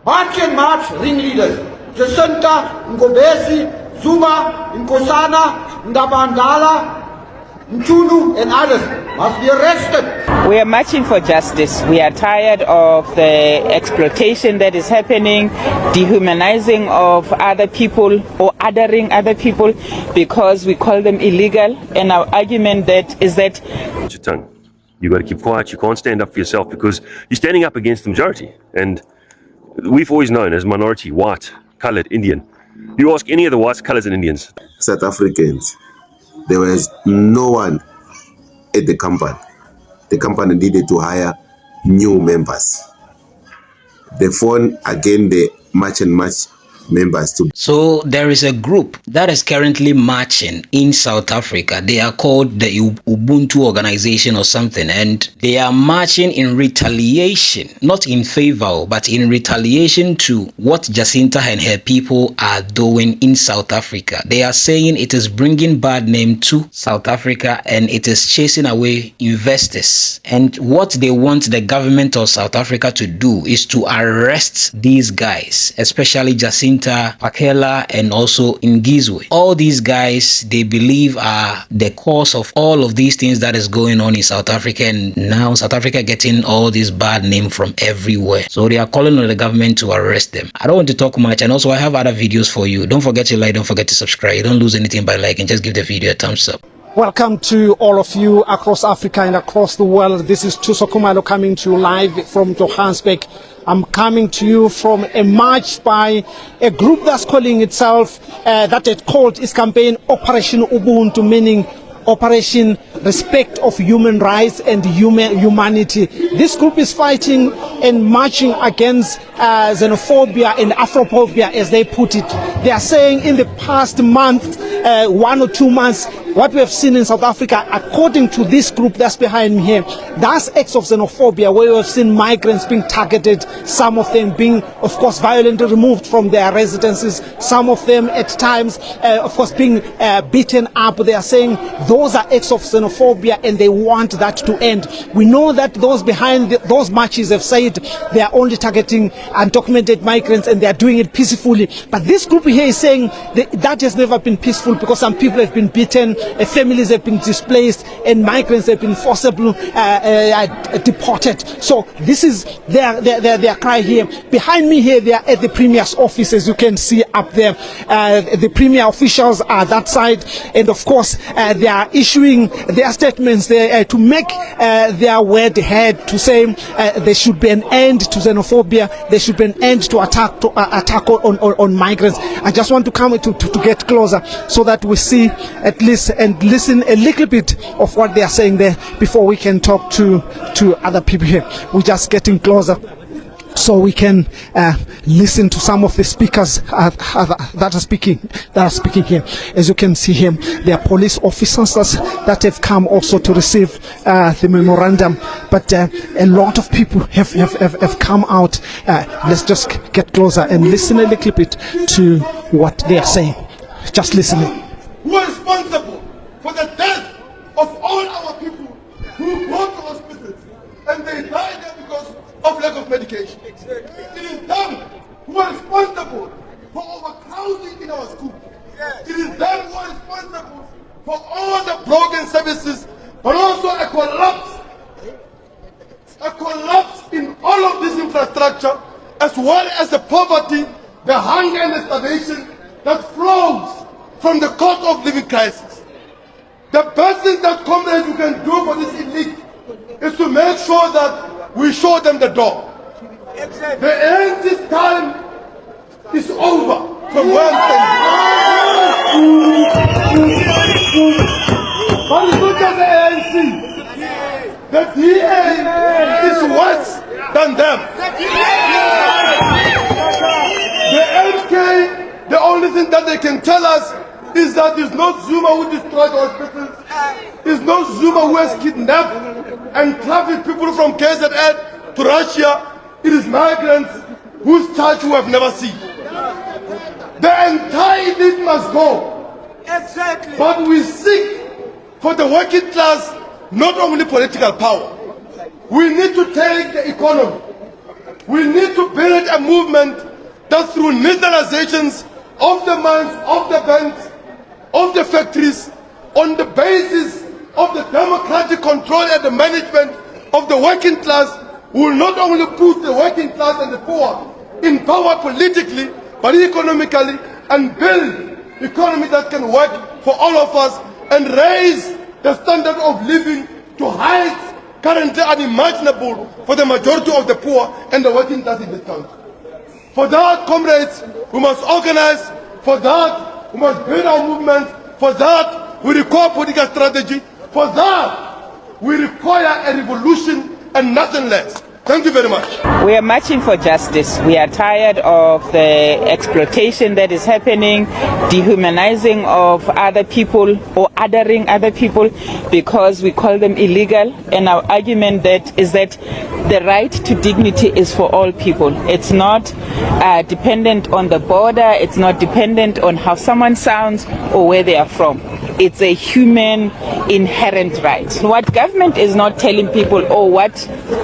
March and March ringleaders, Jacinta, Ngobesi, Zuma, Nkosana, Ndabandala, Mchunu, and others must be arrested. We are marching for justice. We are tired of the exploitation that is happening, dehumanizing of other people or othering other people because we call them illegal. And our argument is that your tongue. You got to keep quiet. You can't stand up for yourself because you're standing up against the majority. And we've always known as minority, white, colored, Indian. You ask any of the whites, colors, and Indians. South Africans, there was no one at the company. The company needed to hire new members. They phone again the March and March members to. So there is a group that is currently marching in South Africa. They are called the Ubuntu organization or something, and they are marching in retaliation, not in favor, but in retaliation to what Jacinta and her people are doing in South Africa. They are saying it is bringing bad name to South Africa and it is chasing away investors. And what they want the government of South Africa to do is to arrest these guys, especially Jacinta, Pakela, and also Ngizwe. All these guys, they believe are the cause of all of these things that is going on in South Africa, and now South Africa getting all this bad name from everywhere. So they are calling on the government to arrest them. I don't want to talk much, and also I have other videos for you. Don't forget to like, don't forget to subscribe. You don't lose anything by liking. Just give the video a thumbs up. Welcome to all of you across Africa and across the world. This is Thuso Khumalo coming to you live from Johannesburg. I'm coming to you from a march by a group that's calling itself, that it called its campaign Operation Ubuntu, meaning Operation Respect of Human Rights and Humanity. This group is fighting and marching against xenophobia and Afrophobia, as they put it. They are saying in the past month, 1 or 2 months, what we have seen in South Africa, according to this group that's behind me here, that's acts of xenophobia, where we have seen migrants being targeted, some of them being, of course, violently removed from their residences, some of them at times, of course, being beaten up. They are saying those are acts of xenophobia and they want that to end. We know that those behind those marches have said they are only targeting undocumented migrants and they are doing it peacefully. But this group here is saying that has never been peaceful because some people have been beaten, families have been displaced, and migrants have been forcibly deported. So this is their cry here. Behind me here, they are at the Premier's office, as you can see up there. The Premier officials are that side, and of course they are issuing their statements there to make their word heard, to say there should be an end to xenophobia, there should be an end to attack on migrants. I just want to come to get closer so that we see at least and listen a little bit of what they are saying there before we can talk to other people here. We're just getting closer so we can listen to some of the speakers that are speaking here. As you can see here, there are police officers that have come also to receive the memorandum, but a lot of people have come out. Let's just get closer and listen a little bit to what they are saying. Just listening. Who are responsible for the death of all our people who go to hospitals and they die there because of lack of medication? It is them who are responsible for overcrowding in our schools. It is them who are responsible for all the broken services, but also a collapse in all of this infrastructure, as well as the poverty, the hunger and the starvation that flows from the cost of living crisis. The best thing that comrades you can do for this elite is to make sure that we show them the door. The ANC's time is over from where I'm standing. But it's not just the ANC. The DA is worse than them. The MK, the only thing that they can tell us is that it's not Zuma who destroyed hospitals, it's not Zuma who has kidnapped and trafficked people from KZN to Russia. It is migrants whose charge we have never seen. The entire elite must go. Exactly. But we seek for the working class not only political power. We need to take the economy We need to build a movement that through nationalizations of the mines, of the banks, of the factories, on the basis of the democratic control and the management of the working class, will not only put the working class and the poor in power politically, but economically, and build economy that can work for all of us and raise the standard of living to heights currently unimaginable for the majority of the poor and the working class in this country. For that, comrades, we must organize. For that, we must build our movement. For that, we require political strategy. For that, we require a revolution and nothing less. Thank you very much. We are marching for justice. We are tired of the exploitation that is happening, dehumanizing of other people or othering other people because we call them illegal. And our argument is that the right to dignity is for all people. It's not dependent on the border. It's not dependent on how someone sounds or where they are from. It's a human inherent right. What government is not telling people, or what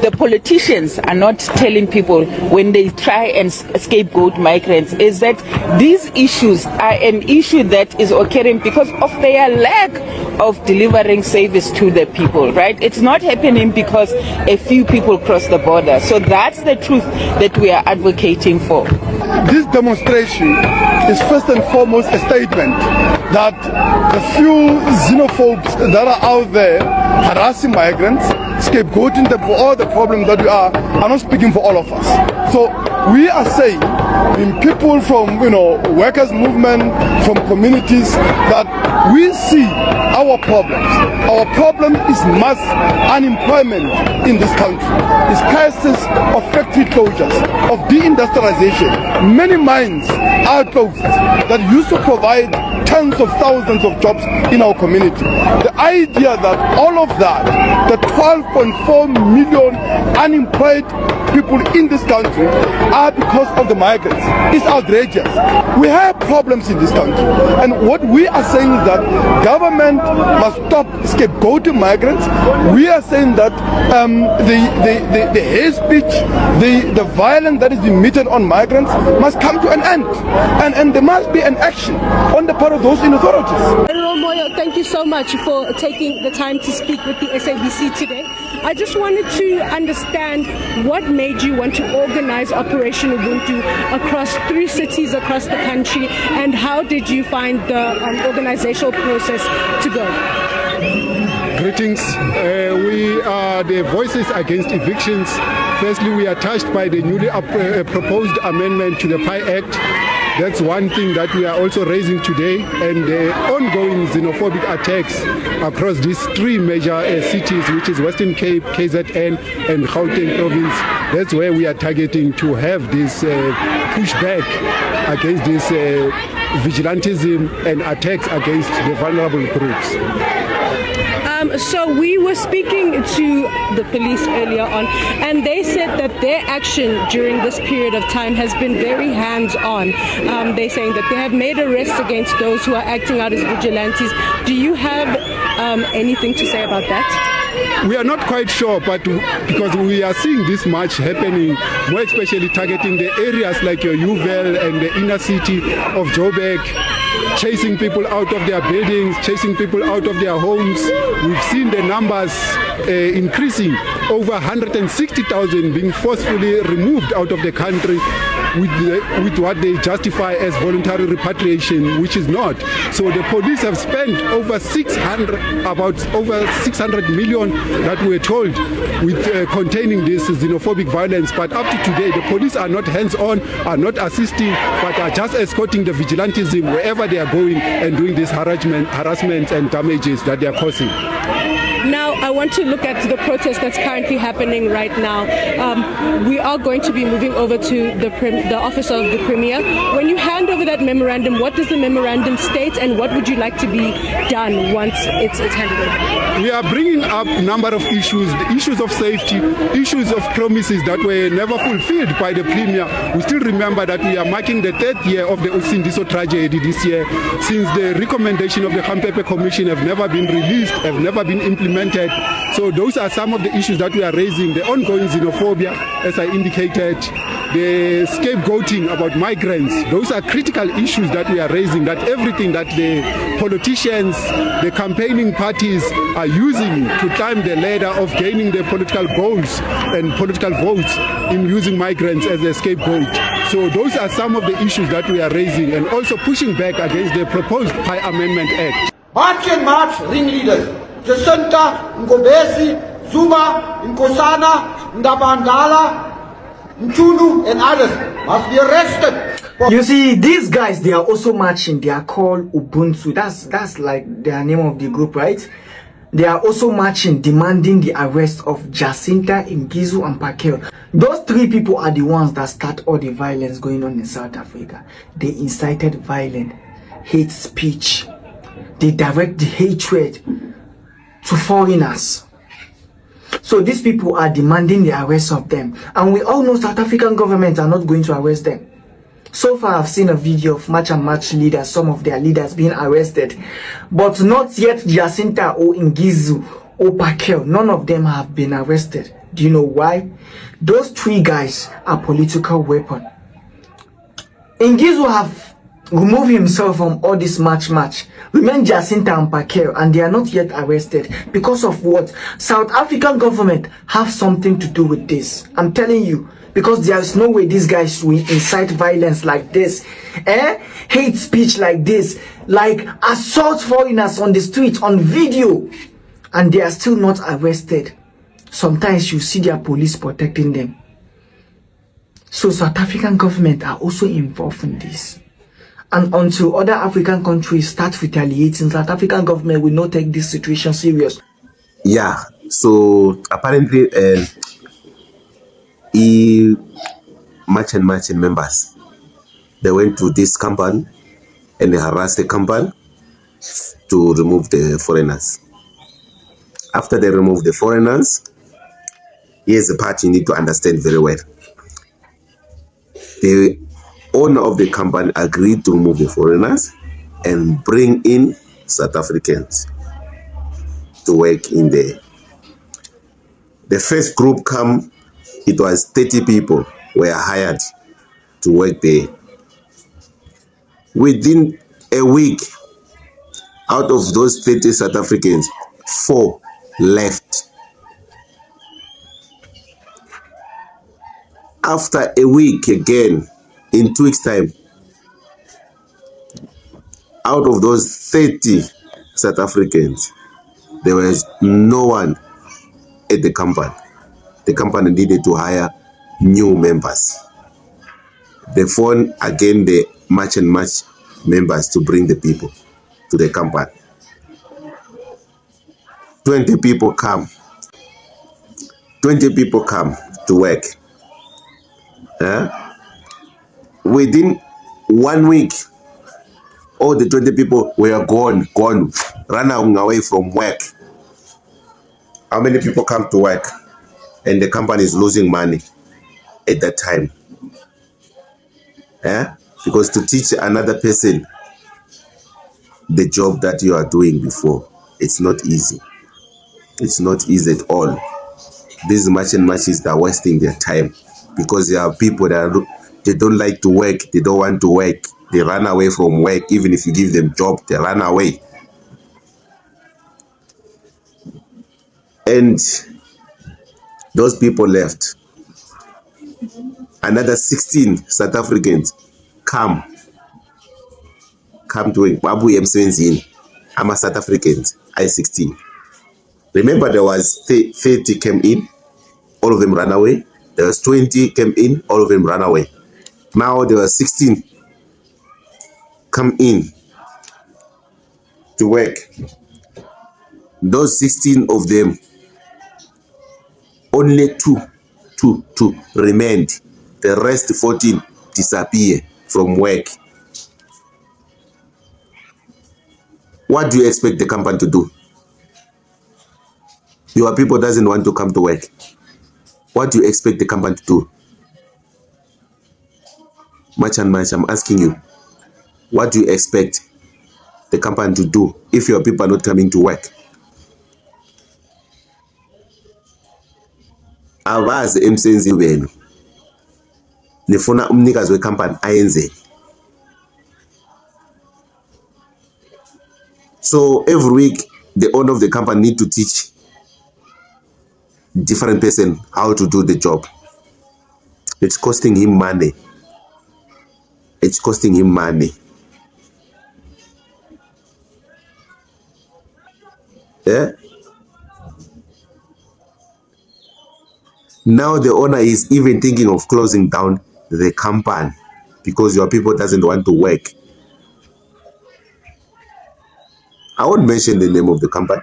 the politicians are not telling people when they try and scapegoat migrants, is that these issues are an issue that is occurring because of their lack of delivering service to the people, right? It's not happening because a few people cross the border. So that's the truth that we are advocating for. This demonstration is first and foremost a statement that the few xenophobes that are out there harassing migrants, scapegoating them for all the problems that we are not speaking for all of us. So we are saying, in people from workers' movement, from communities, that we see our problems. Our problem is mass unemployment in this country. It's crisis of factory closures, of deindustrialization. Many mines are closed that used to provide tens of thousands of jobs in our community. The idea that all of that, the 12.4 million unemployed people in this country are because of the migrants, is outrageous. We have problems in this country, and what we are saying is that government must stop scapegoating migrants. We are saying that the hate speech, the violence that is emitted on migrants must come to an end, and there must be an action on the part of those in authorities. General Moyo, thank you so much for taking the time to speak with the SABC today. I just wanted to understand what made you want to organize Operation Ubuntu across 3 cities across the country, and how did you find the organizational process to go? Greetings. We are the Voices Against Evictions. Firstly, we are touched by the newly proposed amendment to the PI Act. That's one thing that we are also raising today, and the ongoing xenophobic attacks across these 3 major cities, which is Western Cape, KZN, and Gauteng province. That's where we are targeting to have this pushback against this vigilantism and attacks against the vulnerable groups. So we were speaking to the police earlier on, and they said that their action during this period of time has been very hands-on. They're saying that they have made arrests against those who are acting out as vigilantes. Do you have anything to say about that? We are not quite sure, but because we are seeing this march happening, more especially targeting the areas like Uvel and the inner city of Joburg, chasing people out of their buildings, chasing people out of their homes. We've seen the numbers increasing, over 160,000 being forcefully removed out of the country with what they justify as voluntary repatriation, which is not. So the police have spent over 600 million that we're told with containing this xenophobic violence. But up to today, the police are not hands-on, are not assisting, but are just escorting the vigilantism wherever they are going and doing this harassment and damages that they are causing. Now, I want to look at the protest that's currently happening right now. We are going to be moving over to the office of the Premier. When you hand over that memorandum, what does the memorandum state, and what would you like to be done once it's handed over? We are bringing up a number of issues, the issues of safety, issues of promises that were never fulfilled by the Premier. We still remember that we are marking the 3rd year of the Usindiso tragedy this year, since the recommendation of the Hampepe Commission have never been released, have never been implemented. back. So those are some of the issues that we are raising. The ongoing xenophobia, as I indicated, the scapegoating about migrants. Those are critical issues that we are raising, that everything that the politicians, the campaigning parties are using to climb the ladder of gaining their political goals and political votes in using migrants as a scapegoat. So those are some of the issues that we are raising, and also pushing back against the proposed Pi Amendment Act. March and March ringleaders, JACINTA''s, Zuma, Nkosana, Ndabandala, Mchunu and others must be arrested. You see, these guys, they are also marching. They are called Ubuntu. That's like their name of the group, right? They are also marching, demanding the arrest of Jacinta, Ngizu, and Pakel. Those three people are the ones that start all the violence going on in South Africa. They incited violence, hate speech. They direct the hatred to foreigners. So these people are demanding the arrest of them. And we all know South African government are not going to arrest them. So far, I've seen a video of March and March leaders, some of their leaders being arrested. But not yet Jacinta or Ngizu or Pakel. None of them have been arrested. Do you know why? Those three guys are political weapons. Ngizu have removed himself from all this match. Remain Jacinta and Pakel, and they are not yet arrested. Because of what? South African government have something to do with this. I'm telling you. Because there is no way these guys will incite violence like this, hate speech like this, like assault foreigners on the street on video, and they are still not arrested. Sometimes you see their police protecting them. So South African government are also involved in this. And until other African countries start retaliating, South African government will not take this situation serious. Yeah, so apparently marching members, they went to this company and they harassed the company to remove the foreigners. After they removed the foreigners, here's the part you need to understand very well. The owner of the company agreed to remove the foreigners and bring in South Africans to work in there. The first group come, it was 30 people were hired to work there. Within a week, out of those 30 South Africans, 4 left. After a week again, in 2 weeks' time, out of those 30 South Africans, there was no one at the company. The company needed to hire new members. They phoned again the March and March members to bring the people to the company. 20 people come. 20 people come to work. Within 1 week, all the 20 people were gone, run away from work. How many people come to work? And the company is losing money at that time. Because to teach another person the job that you are doing before, it's not easy. It's not easy at all. These March and Marches are wasting their time because there are people that they don't like to work, they don't want to work, they run away from work. Even if you give them job, they run away. And those people left. Another 16 South Africans come to work. Babu emsebenzini. I'm a South Africans. I-16. Remember, there was 30 came in, all of them ran away. There was 20 came in, all of them ran away. Now there were 16 come in to work. Those 16 of them, only two remained. The rest 14 disappear from work. What do you expect the company to do? Your people doesn't want to come to work. What do you expect the company to do? Much and much, I'm asking you, what do you expect the company to do if your people are not coming to work? abazi emsenzini wenu nifuna umnikazi wekhampani ayenze. So every week the owner of the company need to teach different person how to do the job. It's costing him money. It's costing him money. Yeah? Now the owner is even thinking of closing down the company because your people doesn't want to work. I won't mention the name of the company.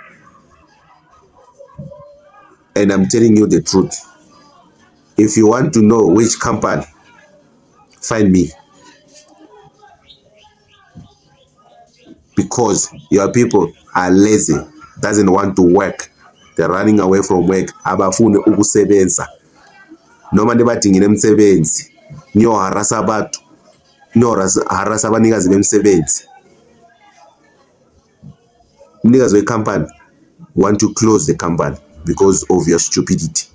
And I'm telling you the truth. If you want to know which company, find me. Because your people are lazy, doesn't want to work. They're running away from work. Abafune ukusebenza. Noma nebadingile emsebenzi. Nyo harasa abantu. No harasa abanikazi bemsebenzi. Umnikazi wecompany want to close the company because of your stupidity.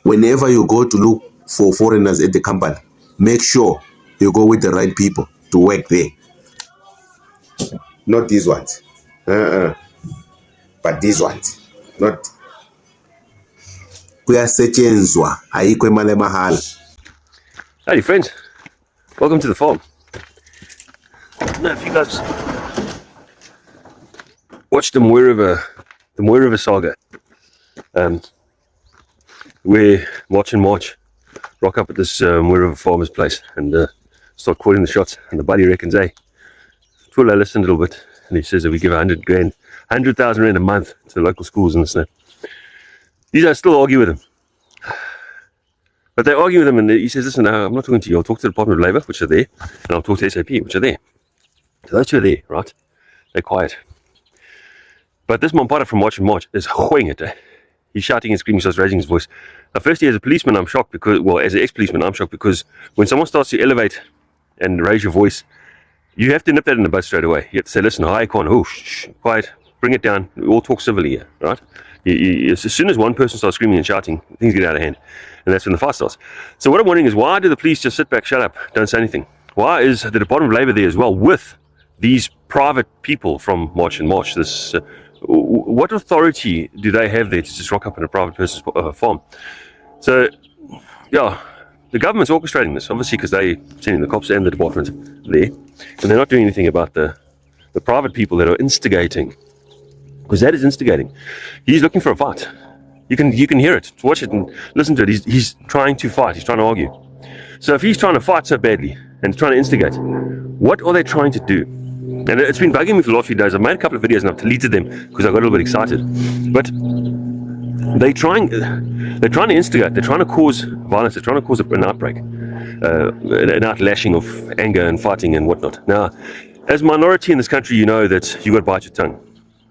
Whenever you go to look for foreigners at the company, make sure you go with the right people to work there. Not these ones. But these ones. Not. Kuyasetshenzwa ayikho imali emahala. Howdy friends, welcome to the farm. I don't know if you guys watched the Mooi River saga, where March and March rock up at this Mooi River farmer's place and start calling the shots, and the buddy reckons, hey, Twilla listened a little bit, and he says that we give 100,000 rand a month to the local schools and this and that. These guys still argue with him. But they argue with him, and he says, listen, I'm not talking to you. I'll talk to the Department of Labour, which are there, and I'll talk to SAP, which are there. So those two are there, right? They're quiet. But this Mampara from March and March is hoing it. He's shouting and screaming, starts raising his voice. Now, firstly, as a policeman, I'm shocked because, well, as an ex-policeman, I'm shocked because when someone starts to elevate and raise your voice, you have to nip that in the bud straight away. You have to say, listen, hi, Kwan, oh, shh, quiet, bring it down. We all talk civilly here, right? As soon as one person starts screaming and shouting, things get out of hand. And that's when the fight starts. So what I'm wondering is, why do the police just sit back, shut up, don't say anything? Why is the Department of Labour there as well with these private people from March and March? This, what authority do they have there to just rock up in a private person's farm? So, yeah, the government's orchestrating this, obviously, because they're sending the cops and the department there. And they're not doing anything about the private people that are instigating. Because that is instigating. He's looking for a fight. You can hear it. Watch it and listen to it. He's trying to fight. He's trying to argue. So if he's trying to fight so badly and trying to instigate, what are they trying to do? And it's been bugging me for the last few days. I've made a couple of videos and I've deleted them because I got a little bit excited. But they're trying to instigate. They're trying to cause violence. They're trying to cause an outbreak, an outlashing of anger and fighting and whatnot. Now, as a minority in this country, you know that you got to bite your tongue.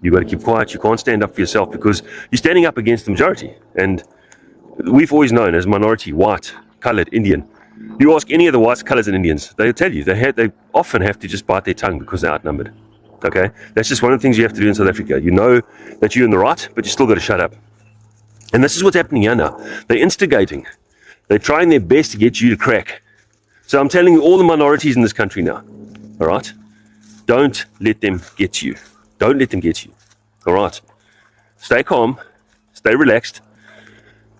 You got to keep quiet. You can't stand up for yourself because you're standing up against the majority. And we've always known as minority, white, coloured, Indian. You ask any of the whites, colours and Indians, they'll tell you they often have to just bite their tongue because they're outnumbered. Okay, that's just one of the things you have to do in South Africa. You know that you're in the right, but you still got to shut up. And this is what's happening here now. They're instigating. They're trying their best to get you to crack. So I'm telling you, all the minorities in this country now, all right, don't let them get you. Don't let them get you. All right. Stay calm. Stay relaxed.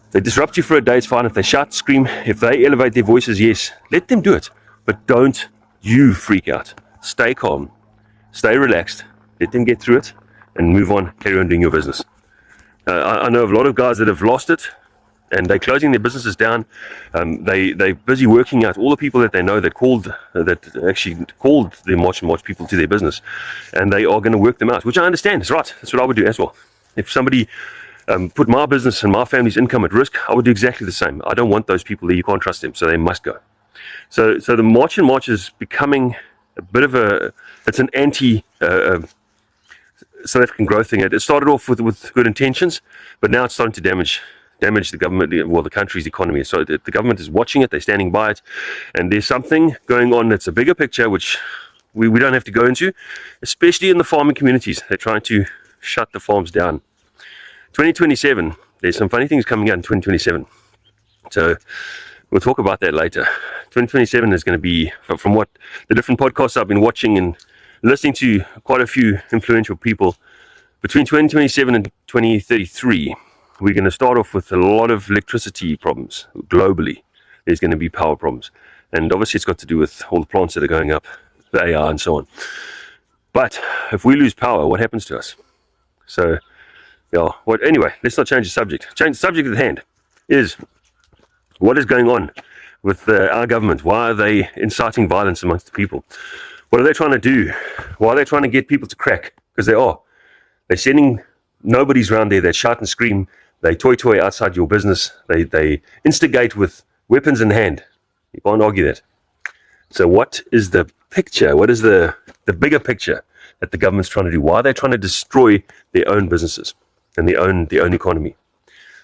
If they disrupt you for a day, it's fine. If they shout, scream, if they elevate their voices, yes, let them do it. But don't you freak out. Stay calm. Stay relaxed. Let them get through it and move on. Carry on doing your business. I know of a lot of guys that have lost it and they're closing their businesses down. They're busy working out all the people that they know that actually called the March and March people to their business, and they are going to work them out, which I understand is right. That's what I would do as well. If somebody put my business and my family's income at risk, I would do exactly the same. I don't want those people there. You can't trust them, so they must go. So the March and March is becoming a bit of it's an anti South African growth thing. It started off with good intentions, but now it's starting to damage the government, well, the country's economy. So the government is watching it, they're standing by it, and there's something going on that's a bigger picture, which we don't have to go into, especially in the farming communities. They're trying to shut the farms down 2027, there's some funny things coming out in 2027. So we'll talk about that later. 2027 is going to be, from what the different podcasts I've been watching and listening to quite a few influential people, between 2027 and 2033, we're going to start off with a lot of electricity problems globally. There's going to be power problems. And obviously it's got to do with all the plants that are going up, the AI and so on. But if we lose power, what happens to us? So, yeah, anyway, let's not change the subject. Change the subject at hand is what is going on with our government. Why are they inciting violence amongst the people? What are they trying to do? Why are they trying to get people to crack? Because they are. They're sending nobodies around there that shout and scream. They toy outside your business. They instigate with weapons in hand. You can't argue that. So what is the picture? What is the bigger picture that the government's trying to do? Why are they trying to destroy their own businesses and their own economy?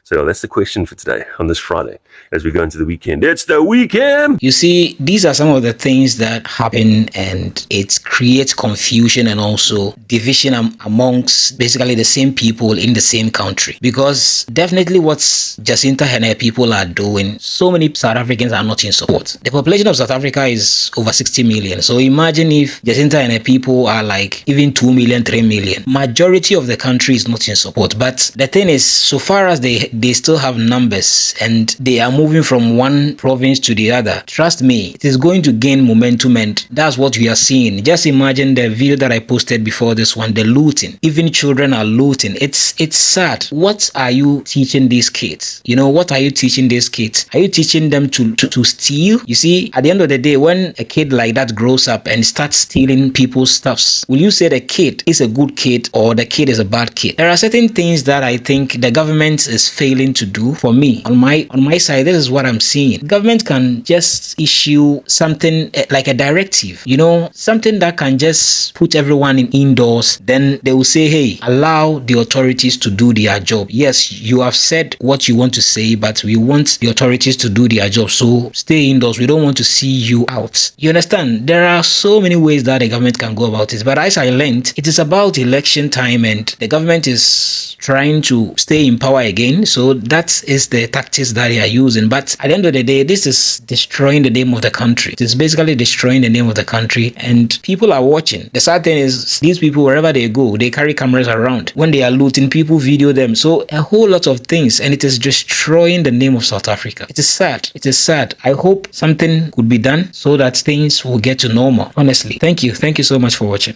So that's the question for today on this Friday as we go into the weekend. It's the weekend! You see, these are some of the things that happen, and it creates confusion and also division amongst basically the same people in the same country. Because definitely what Jacinta and her people are doing, so many South Africans are not in support. The population of South Africa is over 60 million. So imagine if Jacinta and her people are like even 2 million, 3 million. Majority of the country is not in support. But the thing is, so far as they still have numbers and they are moving from one province to the other, trust me, it is going to gain momentum, and that's what we are seeing. Just imagine the video that I posted before this one, the looting. Even children are looting. It's sad. What are you teaching these kids? You know, what are you teaching these kids? Are you teaching them to steal? You see, at the end of the day, when a kid like that grows up and starts stealing people's stuffs, will you say the kid is a good kid or the kid is a bad kid? There are certain things that I think the government is failing to do. For me, on my side, this is what I'm seeing. Government can just issue something like a directive, you know, something that can just put everyone indoors. Then they will say, hey, allow the authorities to do their job. Yes, you have said what you want to say, but we want the authorities to do their job. So stay indoors. We don't want to see you out. You understand? There are so many ways that the government can go about it. But as I learned, it is about election time and the government is trying to stay in power again. So that is the tactics that they are using. But at the end of the day, this is destroying the name of the country. It is basically destroying the name of the country, and people are watching. The sad thing is, these people, wherever they go, they carry cameras around. When they are looting, people video them. So a whole lot of things, and it is destroying the name of South Africa. It is sad. It is sad. I hope something could be done so that things will get to normal. Honestly, thank you so much for watching.